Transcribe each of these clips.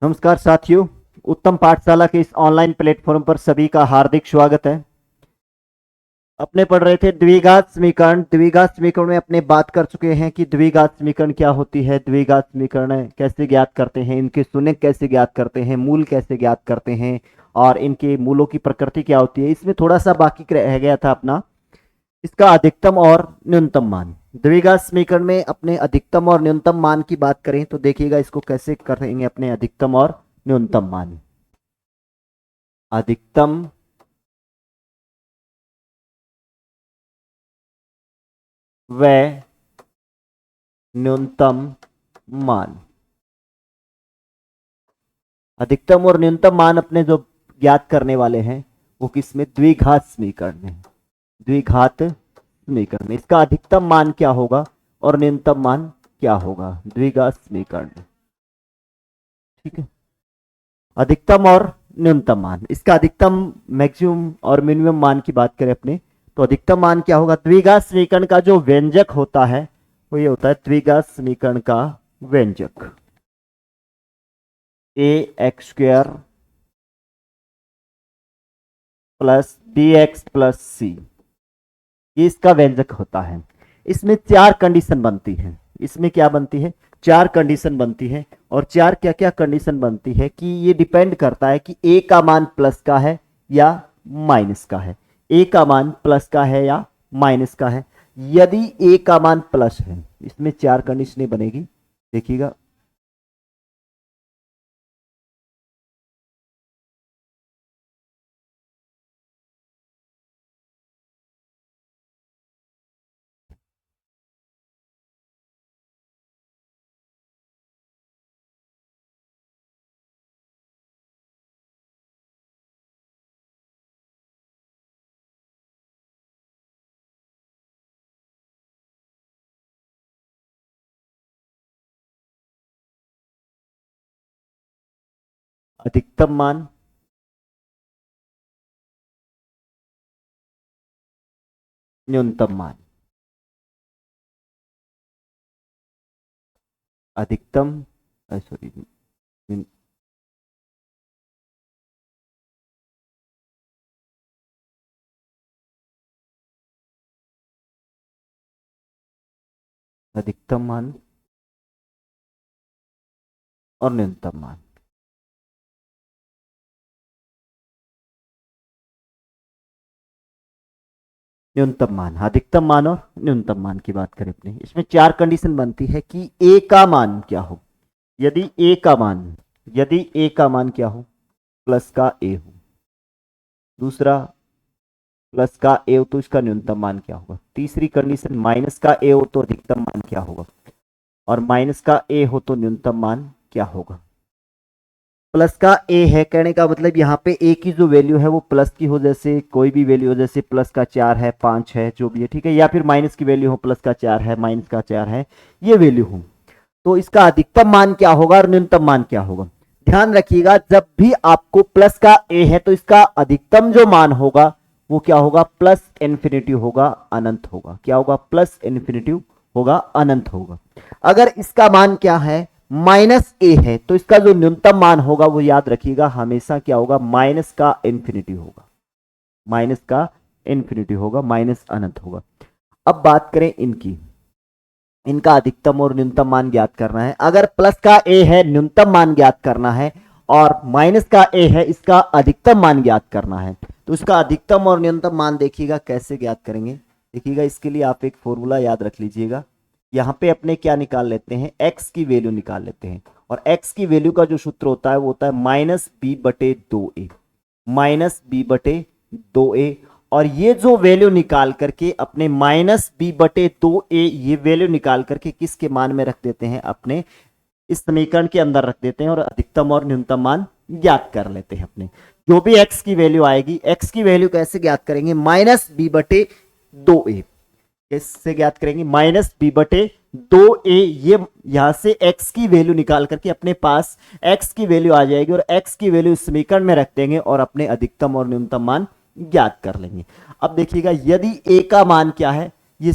नमस्कार साथियों, उत्तम पाठशाला के इस ऑनलाइन प्लेटफॉर्म पर सभी का हार्दिक स्वागत है। अपने पढ़ रहे थे द्विघात समीकरण। द्विघात समीकरण में अपने बात कर चुके हैं कि द्विघात समीकरण क्या होती है, द्विघात समीकरण कैसे ज्ञात करते हैं, इनके शून्य कैसे ज्ञात करते हैं, मूल कैसे ज्ञात करते हैं और इनके मूलों की प्रकृति क्या होती है। इसमें थोड़ा सा बाकी रह गया था अपना, इसका अधिकतम और न्यूनतम मान। द्विघात समीकरण में अपने अधिकतम और न्यूनतम मान की बात करें तो देखिएगा इसको कैसे करेंगे। अपने अधिकतम और न्यूनतम मान, अधिकतम व न्यूनतम मान। अधिकतम और न्यूनतम मान अपने जो ज्ञात करने वाले हैं वो किसमें, द्विघात समीकरण में। द्विघात समीकरण में इसका अधिकतम मान क्या होगा और न्यूनतम मान क्या होगा द्विघात समीकरण में। ठीक है, अधिकतम और न्यूनतम मान। इसका अधिकतम, मैक्सिमम और मिनिमम मान की बात करें अपने तो अधिकतम मान क्या होगा। द्विघात समीकरण का जो व्यंजक होता है वो ये होता है, द्विघात समीकरण का व्यंजक ax² plus bx plus c, ये इसका व्यंजक होता है। इसमें चार कंडीशन बनती है। इसमें क्या बनती है, चार कंडीशन बनती है। और चार क्या क्या कंडीशन बनती है कि ये डिपेंड करता है कि a का मान प्लस का है या माइनस का है। a का मान प्लस का है या माइनस का है। यदि a का मान प्लस है, इसमें चार कंडीशनें बनेगी, देखिएगा। अधिकतम मान, न्यूनतम मान। अधिकतम सॉरी अधिकतम मान और न्यूनतम मान। न्यूनतम मान, अधिकतम मान और न्यूनतम मान की बात करें अपने, इसमें चार कंडीशन बनती है कि a का मान क्या हो। यदि a का मान क्या हो, प्लस का a हो। दूसरा, प्लस का a हो तो इसका न्यूनतम मान क्या होगा। तीसरी कंडीशन, माइनस का a हो तो अधिकतम मान क्या होगा, और माइनस का a हो तो न्यूनतम मान क्या होगा। प्लस का a है, कहने का मतलब यहाँ पे a की जो वैल्यू है वो प्लस की हो, जैसे कोई भी वैल्यू हो, जैसे प्लस का 4 है, 5 है, जो भी है, ठीक है। या फिर माइनस की वैल्यू हो, प्लस का 4 है, माइनस का 4 है, ये वैल्यू हो, तो इसका अधिकतम मान क्या होगा और न्यूनतम मान क्या होगा। ध्यान रखिएगा, जब भी आपको प्लस का a है तो इसका अधिकतम जो मान होगा वो क्या होगा, प्लस इन्फिनिटी होगा, अनंत होगा। क्या होगा, प्लस इन्फिनिटी होगा, अनंत होगा। अगर इसका मान क्या है, माइनस ए है, तो इसका जो न्यूनतम मान होगा वो याद रखिएगा हमेशा क्या होगा, माइनस का इन्फिनिटी होगा, माइनस का इन्फिनिटी होगा, माइनस अनंत होगा। अब बात करें इनकी, इनका अधिकतम और न्यूनतम मान ज्ञात करना है। अगर प्लस का ए है, न्यूनतम मान ज्ञात करना है, और माइनस का ए है, इसका अधिकतम मान ज्ञात करना है, तो इसका अधिकतम और न्यूनतम मान देखिएगा कैसे ज्ञात करेंगे। देखिएगा, इसके लिए आप एक फॉर्मूला याद रख लीजिएगा। यहाँ पे अपने क्या निकाल लेते हैं, x की वैल्यू निकाल लेते हैं, और x की वैल्यू का जो सूत्र होता है वो होता है -b/2a, -b/2a। और ये जो वैल्यू निकाल करके अपने -b/2a, ये वैल्यू निकाल करके किसके मान में रख देते हैं, अपने इस समीकरण के अंदर रख देते हैं, और अधिकतम और न्यूनतम मान ज्ञात कर लेते हैं। अपने जो भी x की वैल्यू आएगी, x की वैल्यू कैसे ज्ञात करेंगे, -b/2a कैसे ज्ञात करेंगे, -b/2a। ये यहां से x की वैल्यू निकाल करके अपने पास x की वैल्यू आ जाएगी, और x की वैल्यू इस समीकरण में रख देंगे और अपने अधिकतम और न्यूनतम मान ज्ञात कर लेंगे। अब देखिएगा, यदि a का मान क्या है, ये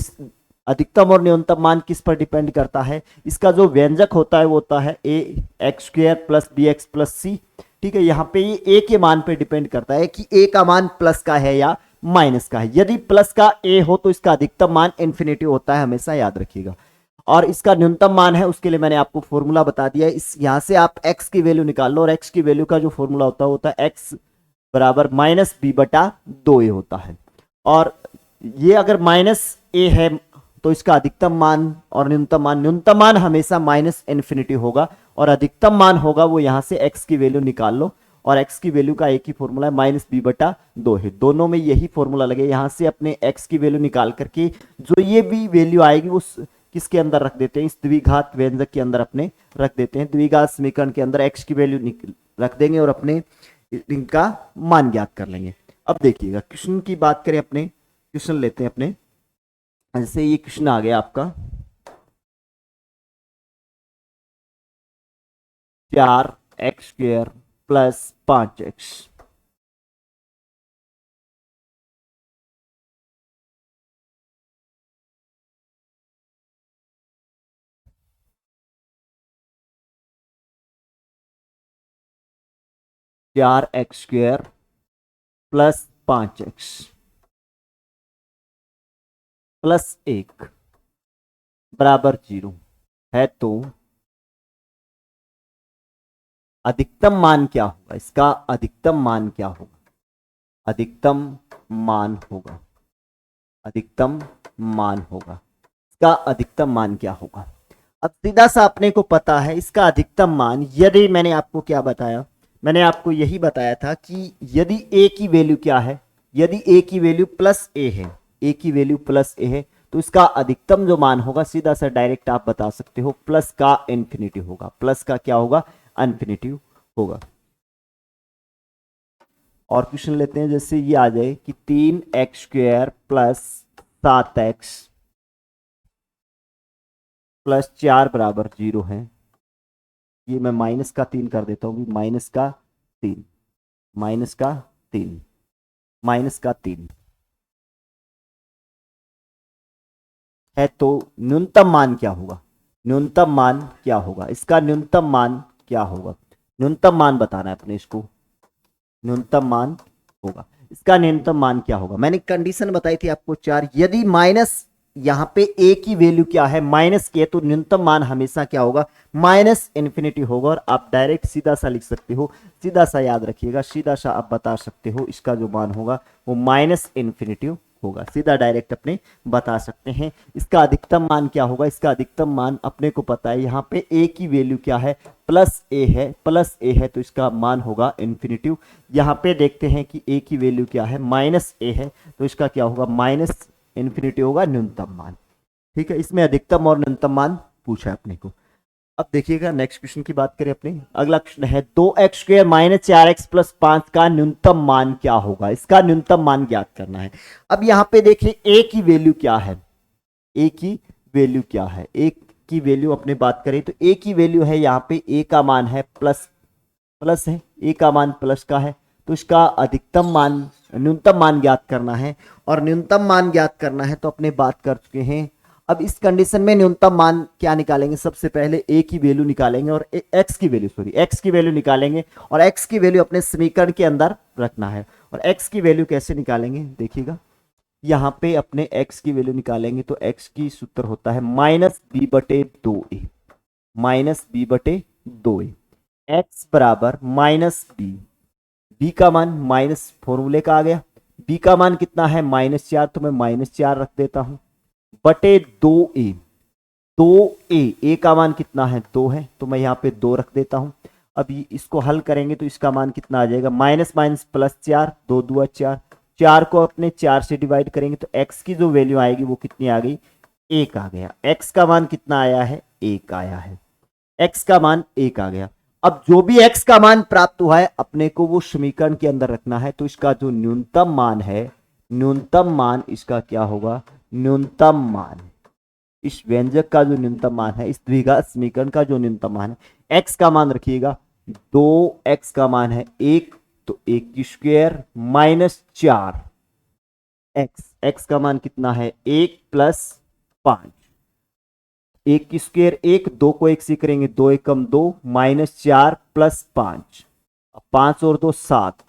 अधिकतम और न्यूनतम मान किस पर डिपेंड करता है? इसका जो व्यंजक होता है वो होता है a x square plus b x plus c. ठीक है, यहाँ पे ये ए के मान पे डिपेंड करता है कि ए का मान प्लस का है या माइनस का है। यदि प्लस का ए हो तो इसका अधिकतम मान इन्फिनिटी होता है, हमेशा याद रखिएगा। और इसका न्यूनतम मान है, उसके लिए मैंने आपको फॉर्मूला बता दिया है। इस यहां से आप x की वैल्यू निकाल लो, और x की वैल्यू का जो फॉर्मूला होता है x बराबर माइनस बी बटा 2a होता है। और ये अगर माइनस ए है तो इसका अधिकतम मान और न्यूनतम मान हमेशा माइनस इन्फिनिटी होगा, और अधिकतम मान होगा वो यहां से x की वैल्यू निकाल लो। और x की वैल्यू का एक ही फॉर्मूला है, माइनस बी बटा 2 है। दोनों में यही फॉर्मूला लगे। यहां से अपने x की वैल्यू निकाल करके जो ये भी वैल्यू आएगी वो किसके अंदर रख देते हैं? इस द्विघात व्यंजक के अंदर अपने रख देते हैं। द्विघात समीकरण के अंदर x की वैल्यू रख देंगे और अपने इनका मान ज्ञात कर लेंगे। अब देखिएगा क्वेश्चन की बात करें, अपने क्वेश्चन लेते हैं अपने। जैसे ये क्वेश्चन आ गया आपका 4x² प्लस 5x। चार x square plus 5x plus 1 बराबर 0 है, तो अधिकतम मान क्या होगा? इसका अधिकतम मान क्या होगा? अधिकतम मान होगा, अधिकतम मान होगा, इसका अधिकतम मान क्या होगा? अब सीधा सा अपने को पता है इसका अधिकतम मान। यदि मैंने आपको क्या बताया? मैंने आपको यही बताया था कि यदि a की वैल्यू क्या है, यदि a की वैल्यू प्लस a है, a की वैल्यू प्लस a है, तो इसका अधिकतम जो मान होगा सीधा सा डायरेक्ट आप बता सकते हो प्लस का इन्फिनिटी होगा। प्लस का क्या होगा? इन्फिनिटी होगा। और क्वेश्चन लेते हैं, जैसे ये आ जाए कि 3x² प्लस 7x प्लस 4 बराबर 0 है। ये मैं माइनस का 3 कर देता हूँ, माइनस का 3, माइनस का 3, माइनस का 3 है, तो न्यूनतम मान क्या होगा? न्यूनतम मान क्या होगा? इसका न्यूनतम मान क्या होगा? न्यूनतम मान बताना है अपने इसको। न्यूनतम मान होगा, इसका न्यूनतम मान क्या होगा? मैंने कंडीशन बताई थी आपको 4। यदि माइनस यहां पे a की वैल्यू क्या है? माइनस की है, तो न्यूनतम मान हमेशा क्या होगा? माइनस इन्फिनिटी होगा। और आप डायरेक्ट सीधा सा लिख सकते हो, सीधा सा याद रखिएगा, सीधा सा आप बता सकते हो इसका जो मान होगा वो माइनस इन्फिनिटी होगा। सीधा डायरेक्ट अपने बता सकते हैं। इसका अधिकतम मान क्या होगा? इसका अधिकतम मान अपने को पता है, यहाँ पे a की वैल्यू क्या है? प्लस a है, प्लस a है, तो इसका मान होगा इन्फिनिटी। यहाँ पे देखते हैं कि a की वैल्यू क्या है? माइनस a है, तो इसका क्या होगा? माइनस इन्फिनिटी होगा न्यूनतम मान। ठीक है, इसमें अधिकतम और न्यूनतम मान पूछा है अपने को। अब देखिएगा नेक्स्ट क्वेश्चन की बात करें अपने। अगला क्वेश्चन है 2x² माइनस 4x प्लस 5 का न्यूनतम मान क्या होगा? इसका न्यूनतम मान ज्ञात करना है। अब यहां पे देखिए a की वैल्यू क्या है? a की वैल्यू क्या है? a की वैल्यू अपने बात करें तो a की वैल्यू है, यहाँ पे a का मान है प्लस, प्लस है, a का मान प्लस का है, तो इसका अधिकतम मान न्यूनतम मान ज्ञात करना है। और न्यूनतम मान ज्ञात करना है तो अपने बात कर चुके हैं। अब इस कंडीशन में न्यूनतम मान क्या निकालेंगे? सबसे पहले a की वैल्यू निकालेंगे और x की वैल्यू, x की वैल्यू निकालेंगे, और x की वैल्यू अपने समीकरण के अंदर रखना है। और x की वैल्यू कैसे निकालेंगे? देखिएगा यहाँ पे अपने x की वैल्यू निकालेंगे तो x की सूत्र होता है माइनस बी बटे 2a, माइनस बी बटे 2a। x बराबर माइनस बी, b का मान माइनस फॉर्मूले का आ गया, b का मान कितना है? -4, तो मैं -4 रख देता हूं, बटे 2a, 2a का मान कितना है? 2 है, तो मैं यहाँ पे 2 रख देता हूं। अभी इसको हल करेंगे तो इसका मान कितना आ जाएगा? माइनस माइनस प्लस 4, 2 दूआ 4, 4 को अपने 4 से डिवाइड करेंगे तो x की जो वैल्यू आएगी वो कितनी आ गई? 1 आ गया। x का मान कितना आया है? 1 आया है, x का मान 1 आ गया। अब जो भी x का मान प्राप्त हुआ है अपने को वो समीकरण के अंदर रखना है, तो इसका जो न्यूनतम मान है, न्यूनतम मान इसका क्या होगा? न्यूनतम मान, इस व्यंजक का जो न्यूनतम मान है, इस द्विघात समीकरण का जो न्यूनतम मान है, x का मान रखिएगा 2x का मान है 1, तो 1 की स्क्वायर माइनस 4 x, x का मान कितना है? 1 प्लस 5, एक की स्क्वायर एक, दो को एक से करेंगे, दो एकम दो, -4 प्लस 5, 5 और 2 7,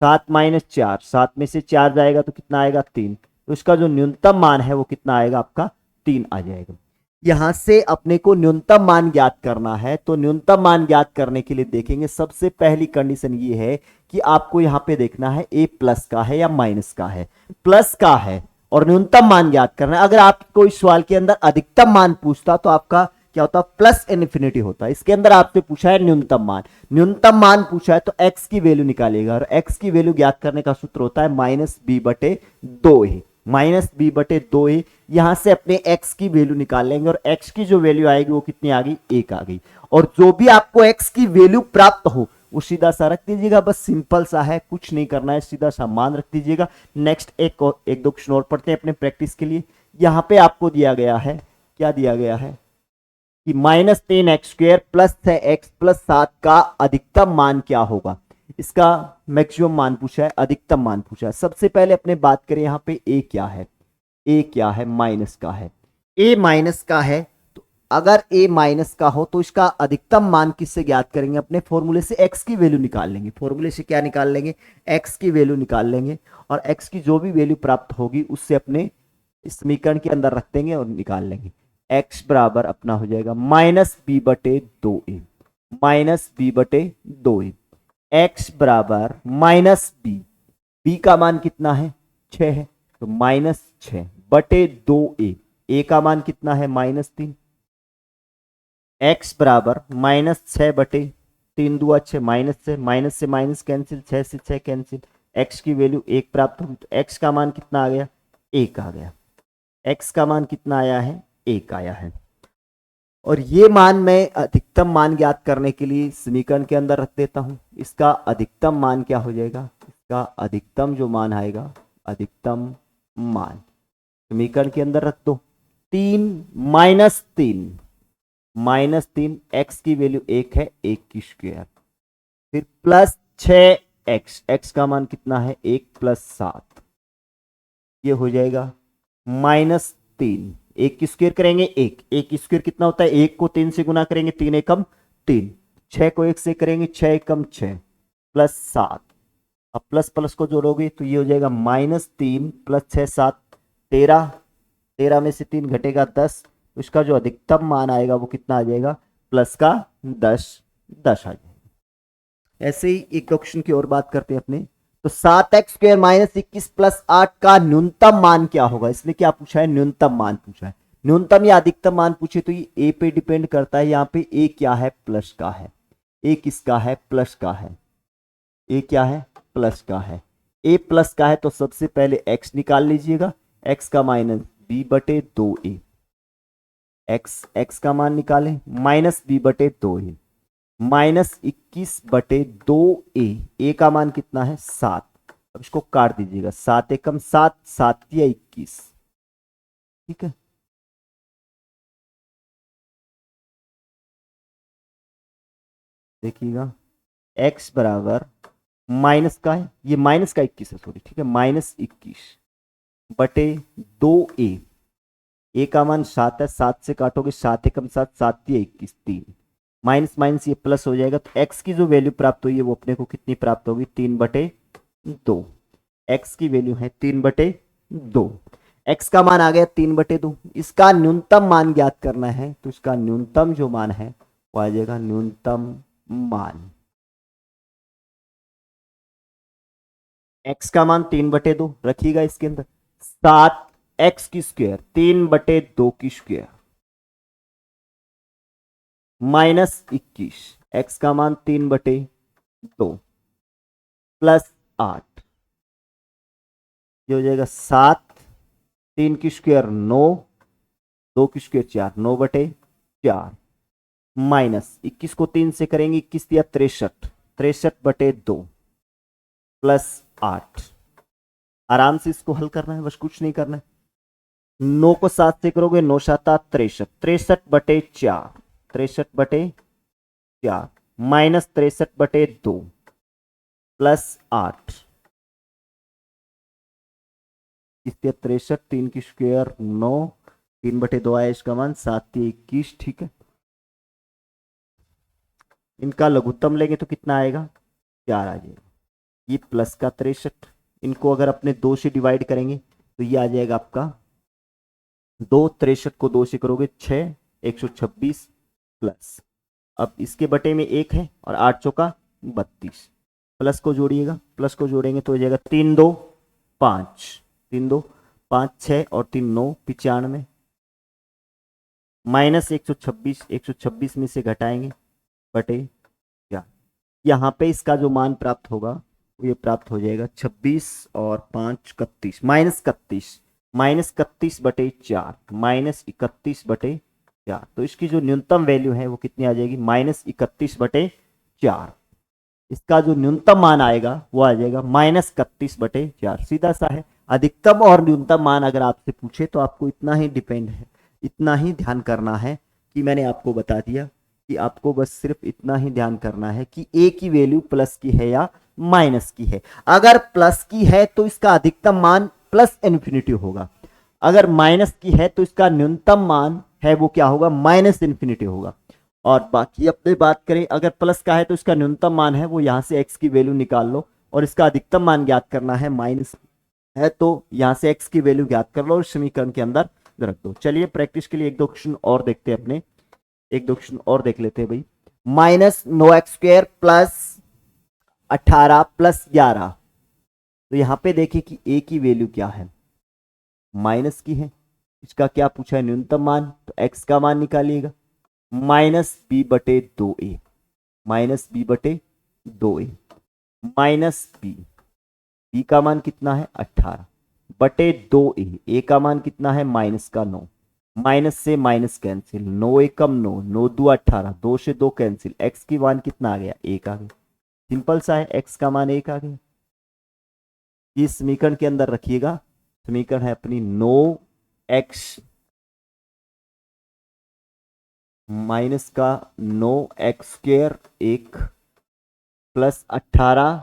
7 -4, 7 में से 4 जाएगा तो कितना आएगा 3, तो इसका जो न्यूनतम मान है वो कितना आएगा आपका 3 आ जाएगा। यहां से अपने को न्यूनतम मान ज्ञात करना है, तो न्यूनतम मान ज्ञात करने के लिए देखेंगे सबसे पहली कंडीशन ये है कि आपको यहां पे देखना है ए प्लस का है या माइनस का है। प्लस का है और न्यूनतम मान ज्ञात करना है। अगर आपको इस सवाल के अंदर अधिकतम मान पूछता तो आपका क्या होता, प्लस इन्फिनिटी होता। इसके अंदर आपसे पूछा है न्यूनतम मान, न्यूनतम मान पूछा है तो एक्स की वैल्यू निकालेगा, और एक्स की वैल्यू ज्ञात करने का सूत्र होता है -b/2a, -b/2a। यहां से अपने x की वैल्यू निकाल लेंगे और x की जो वैल्यू आएगी वो कितनी आ गई, 1 आ गई। और जो भी आपको x की वैल्यू प्राप्त हो वो सीधा सा रख दीजिएगा, बस सिंपल सा है, कुछ नहीं करना है, सीधा सा मान रख दीजिएगा। नेक्स्ट एक दो क्वेश्चन और पढ़ते हैं अपने प्रैक्टिस के लिए। यहां पे आपको दिया गया है, क्या दिया गया है कि -10x² प्लस 6x प्लस 7 का अधिकतम मान क्या होगा। इसका मैक्सिमम मान पूछा है, अधिकतम मान पूछा है। सबसे पहले अपने बात करें यहां पे a क्या है, a क्या है, माइनस का है। a माइनस का है तो अगर a माइनस का हो तो इसका अधिकतम मान किससे ज्ञात करेंगे, अपने फॉर्मूले से x की वैल्यू निकाल लेंगे। फॉर्मूले से क्या निकाल लेंगे, x की वैल्यू निकाल लेंगे, और x की जो भी वैल्यू प्राप्त होगी उससे अपने समीकरण के अंदर रख देंगे और निकाल लेंगे। x बराबर अपना हो जाएगा -b/2a, -b/2a। x बराबर -b, b का मान कितना है 6 है, तो -6/2a, a का मान कितना है -3। x बराबर -6/3 दूआ 6, माइनस से माइनस कैंसिल, 6 से 6 कैंसिल, x की वैल्यू 1 प्राप्त होगी, तो x का मान कितना आ गया, 1 आ गया। x का मान कितना आया है, 1 आया है। और ये मान मैं अधिकतम मान ज्ञात करने के लिए समीकरण के अंदर रख देता हूं। इसका अधिकतम मान क्या हो जाएगा, इसका अधिकतम जो मान आएगा, अधिकतम मान समीकरण के अंदर रख दो। 3 x की वैल्यू 1 है, 1 की स्क्वायर, फिर प्लस 6x, x का मान कितना है 1 प्लस 7, ये हो जाएगा -3, 1 की स्क्वायर करेंगे 1, 1 की स्क्वायर कितना होता है, 1 को 3 से गुना करेंगे 3 एकम 3, 6 को 1 से करेंगे 6 एकम 6 प्लस 7, अब प्लस प्लस को जोड़ोगे तो ये हो जाएगा -3 प्लस 6 7 13, 13 में से 3 घटेगा 10, तो इसका जो अधिकतम मान आएगा वो कितना आ जाएगा, प्लस का 10 आ जाएगा। ऐसे ही एक क्वेश्चन की और बात करते हैं अपने। तो 7x² -21 प्लस 8 का न्यूनतम मान क्या होगा। इसने क्या पूछा है, न्यूनतम मान पूछा है। न्यूनतम या अधिकतम मान पूछे तो ये a पे डिपेंड करता है। यहाँ पे a क्या है, प्लस का है, a किसका है, प्लस का है, a क्या है, प्लस का है। a प्लस का है तो सबसे पहले x निकाल लीजिएगा, x का -b/2a, x का मान निकालें -b/2a, -21/2a, a का मान कितना है 7, अब इसको काट दीजिएगा, 7 एकम 7, 7 या 21, ठीक है। देखिएगा x बराबर माइनस का है, ये माइनस का 21 है सॉरी, ठीक है, -21/2a, a का मान 7 है, 7 से काटोगे 7 एकम 7, 7 या 21, 3, माइनस माइनस ये प्लस हो जाएगा, तो x की जो वैल्यू प्राप्त हुई है वो अपने को कितनी प्राप्त होगी, 3/2। x की वैल्यू है 3/2, x का मान आ गया 3/2। इसका न्यूनतम मान ज्ञात करना है, तो इसका न्यूनतम जो मान है वो आ जाएगा न्यूनतम मान, x का मान 3/2 रखिएगा इसके अंदर, 7x की स्क्वायर 3/2 की स्क्वायर -21, x का मान 3/2 प्लस 8, ये हो जाएगा 7, 3 की स्क्वायर 9, 2 की स्क्वायर 4, 9/4, माइनस 21 को 3 से करेंगे 21 या 63, 63/2 प्लस 8। आराम से इसको हल करना है, बस कुछ नहीं करना है। 9 को 7 से करोगे 9 7 63, 63/4, 63/4 माइनस 63/2 प्लस 8, 63, 3 की स्क्वायर 9, 3/2 आया इसका मान, 7×3 = 21, ठीक है। इनका लघुत्तम लेंगे तो कितना आएगा, 4 आ जाएगा। ये प्लस का 63, इनको अगर अपने 2 से डिवाइड करेंगे तो ये आ जाएगा आपका 2, 63 को 2 से करोगे 6, 126 प्लस, अब इसके बटे में 1 है और 8 चौका 32, प्लस को जोड़िएगा, प्लस को जोड़ेंगे तो हो जाएगा 3 2 5, 3 2 5 6 और 3 9 95, माइनस 126, 126 में से घटाएंगे बटे क्या, यहाँ पे इसका जो मान प्राप्त होगा ये प्राप्त हो जाएगा 26 और 5 31, -31/4, -31/4, तो इसकी जो न्यूनतम वैल्यू है वो कितनी आ जाएगी, -31/4। इसका जो न्यूनतम मान आएगा वो आ जाएगा -31/4, सीधा सा है। अधिकतम और न्यूनतम मान अगर आपसे पूछे तो आपको इतना ही डिपेंड है, इतना ही ध्यान करना है कि मैंने आपको बता दिया कि आपको बस सिर्फ इतना ही ध्यान करना है कि ए की वैल्यू प्लस की है या माइनस की है। अगर प्लस की है तो इसका अधिकतम मान प्लस इन्फिनिटी होगा, अगर माइनस की है तो इसका न्यूनतम मान है वो क्या होगा, माइनस इन्फिनिटी होगा। और बाकी अपने बात करें, अगर प्लस का है तो इसका न्यूनतम मान है वो यहां से एक्स की वैल्यू निकाल लो, और इसका अधिकतम मान ज्ञात करना है, माइनस है तो यहां से एक्स की वैल्यू ज्ञात कर लो और समीकरण के अंदर रख दो। चलिए प्रैक्टिस के लिए एक दो क्वेश्चन और देखते हैं, अपने एक दो क्वेश्चन और देख लेते हैं भाई। -9x² + 18 + 11, तो यहां पे देखिए कि ए की वैल्यू क्या है, माइनस की है, इसका क्या पूछा है, न्यूनतम मान, तो एक्स का मान निकालिएगा, -b/2a, -b/2a, -b, बी का मान कितना है 18/2a, ए का मान कितना है -9, माइनस से माइनस कैंसिल, 9 एकम 9, 9 दो 18, 2 से 2 कैंसिल, एक्स की मान कितना आ गया, 1 आ गया, सिंपल सा है, एक्स का मान 1 आ गया। इस समीकरण के अंदर रखिएगा, समीकरण है अपनी 9x माइनस का 9x² 1 + 18,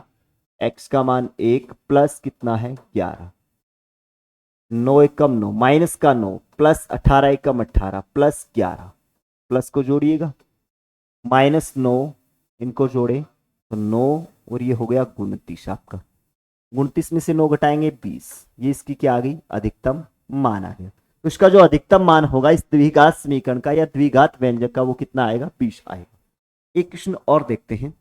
एक्स का मान 1 प्लस कितना है 11, 9 एकम 9, माइनस का 9 प्लस 18 एकम 18 प्लस 11, प्लस को जोड़िएगा, -9, इनको जोड़े तो 9 और ये हो गया 29 आपका, 29 में से 9 घटाएंगे 20, ये इसकी क्या आ गई, अधिकतम मान आ गया। तो इसका जो अधिकतम मान होगा इस द्विघात समीकरण का या द्विघात व्यंजक का वो कितना आएगा, 20 आएगा। एक क्वेश्चन और देखते हैं,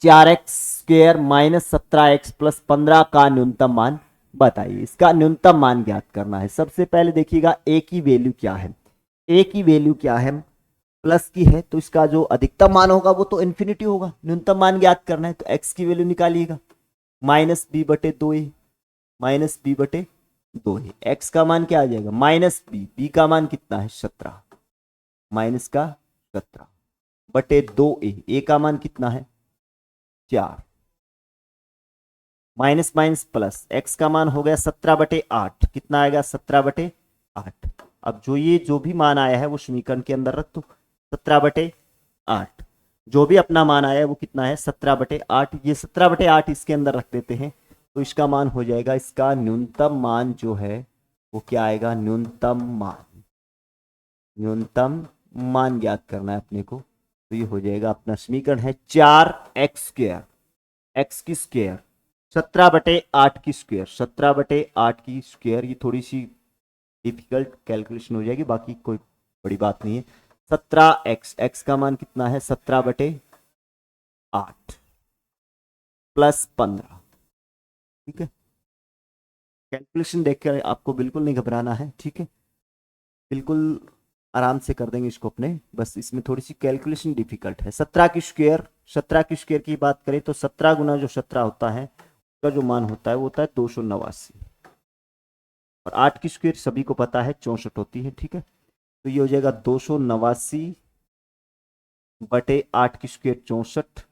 4x² - 17x + 15 का न्यूनतम मान बताइए। इसका न्यूनतम मान ज्ञात करना है। सबसे पहले देखिएगा ए की वैल्यू क्या है, ए की वैल्यू क्या है, प्लस की है तो इसका जो अधिकतम मान होगा वो तो इन्फिनिटी होगा, न्यूनतम मान ज्ञात करना है तो एक्स की वैल्यू निकालिएगा, -b/2a, -b/2a, एक्स का मान क्या आ जाएगा, -b, b का मान कितना है 17, -17/2a, a का मान कितना है 4, माइनस माइनस प्लस, एक्स का मान हो गया 17/8, कितना आएगा 17/8। अब जो भी मान आया है वो समीकरण के अंदर रख दो, 17/8, जो भी अपना मान आया है वो कितना है 17/8, ये 17/8 इसके अंदर रख देते हैं तो इसका मान हो जाएगा, इसका न्यूनतम मान जो है वो क्या आएगा, न्यूनतम मान ज्ञात करना है अपने को, तो ये हो जाएगा अपना समीकरण है 4x², एक्स की स्क्वायर 17/8 की स्क्वायर, 17/8 की स्क्वायर, ये थोड़ी सी डिफिकल्ट कैलकुलेशन हो जाएगी, बाकी कोई बड़ी बात नहीं है। 17x, एक्स का मान कितना है 17/8 + 15, ठीक है। कैलकुलेशन देखकर आपको बिल्कुल नहीं घबराना है, ठीक है, बिल्कुल आराम से कर देंगे इसको अपने, बस इसमें थोड़ी सी कैलकुलेशन डिफिकल्ट है। 17 की स्क्वायर की बात करें तो 17 गुना जो 17 होता है उसका जो मान होता है वो होता है 289, और 8 की स्क्वायर सभी को पता है 64 होती है, ठीक है। तो ये हो जाएगा 289/8 की स्क्वायर 64,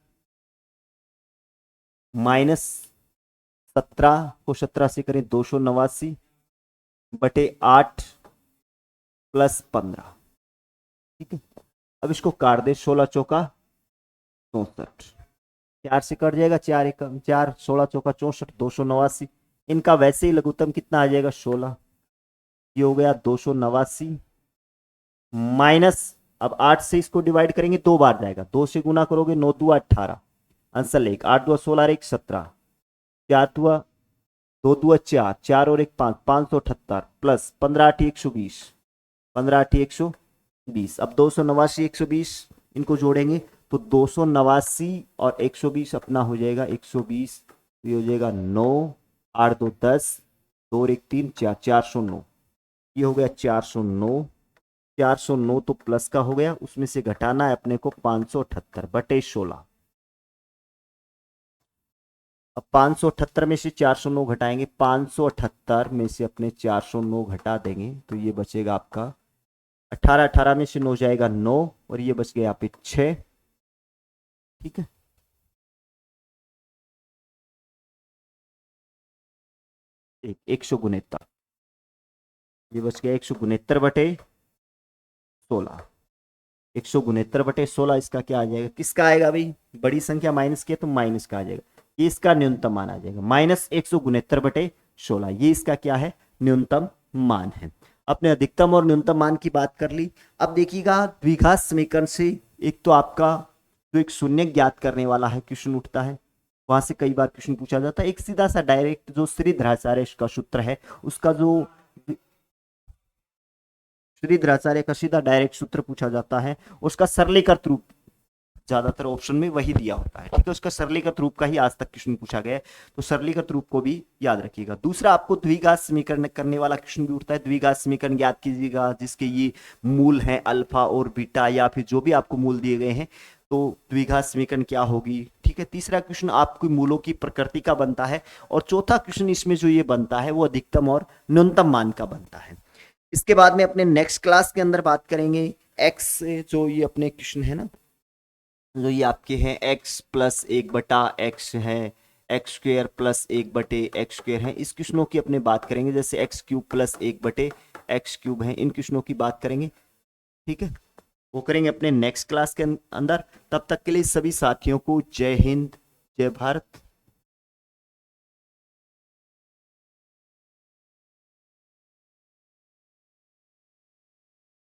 -17 को 17 से करें 289/8 + 15, ठीक है। अब इसको काट दे, 16 चौका 64, 4 से कट जाएगा, 4 एकम 4, 16 चौका 64, 289, इनका वैसे ही लघुत्तम कितना आ जाएगा 16, ये हो गया 289 माइनस, अब 8 से इसको डिवाइड करेंगे 2 बार जाएगा, 2 से गुना करोगे 9 दुआ 18, आंसर 1, 8 दुआ 16 1 17, 4 दुआ 2 दुआ 4, 4 और 1 5, 578 प्लस 15 8 120, 15 8 120। अब 289 120 इनको जोड़ेंगे तो 289 और 120 अपना हो जाएगा 120, तो ये हो जाएगा 9, 8 2 10, 2 और 1 3 4, 409, ये हो गया 409, 409 तो प्लस का हो गया, उसमें से घटाना है अपने को 578 बटे 16। अब 578 में से 409 घटाएंगे, 578 में से अपने 409 घटा देंगे तो ये बचेगा आपका 18, 18 में से 9 जाएगा 9 और ये बच गया यहाँ पे 6, ठीक है। एक 169, ये बच गया 169 बटे 16, 169 बटे 16 इसका क्या आ जाएगा, किसका आएगा भाई, बड़ी संख्या माइनस किया तो माइनस का आ जाएगा, ये इसका न्यूनतम मान आ जाएगा, माइनस 169 बटे 16, ये इसका क्या है, न्यूनतम मान है। अपने अधिकतम और न्यूनतम मान की बात कर ली। अब देखिएगा द्विघात समीकरण से एक तो आपका जो एक शून्य ज्ञात करने वाला है क्वेश्चन उठता है, वहां से कई बार क्वेश्चन पूछा जाता है। एक सीधा सा डायरेक्ट जो श्रीधराचार्य का सूत्र है, उसका जो श्रीधराचार्य का सीधा डायरेक्ट सूत्र पूछा जाता है, उसका सरलीकृत रूप ज्यादातर ऑप्शन में वही दिया होता है, ठीक है। उसका सरलीकृत रूप का ही आज तक क्वेश्चन पूछा गया है, तो सरलीकृत रूप को भी याद रखिएगा। दूसरा आपको द्विघात समीकरण करने वाला क्वेश्चन भी उठता है, द्विघात समीकरण ज्ञात कीजिएगा जिसके ये मूल हैं अल्फा और बीटा, या फिर जो भी आपको मूल दिए गए हैं, तो द्विघात समीकरण क्या होगी, ठीक है। तीसरा क्वेश्चन आपको मूलों की प्रकृति का बनता है, और चौथा क्वेश्चन इसमें जो ये बनता है वो अधिकतम और न्यूनतम मान का बनता है। इसके बाद में अपने नेक्स्ट क्लास के अंदर बात करेंगे एक्स से, जो ये अपने क्वेश्चन है ना, जो ये आपके हैं x प्लस 1 बटा x है, एक्स स्क्वेयर प्लस 1 बटे एक्स स्क्वेयर है, इस क्वेश्चनों की अपने बात करेंगे। जैसे एक्स क्यूब प्लस 1 बटे एक्स क्यूब है, इन क्वेश्चनों की बात करेंगे, ठीक है। वो करेंगे अपने नेक्स्ट क्लास के अंदर। तब तक के लिए सभी साथियों को जय हिंद, जय भारत।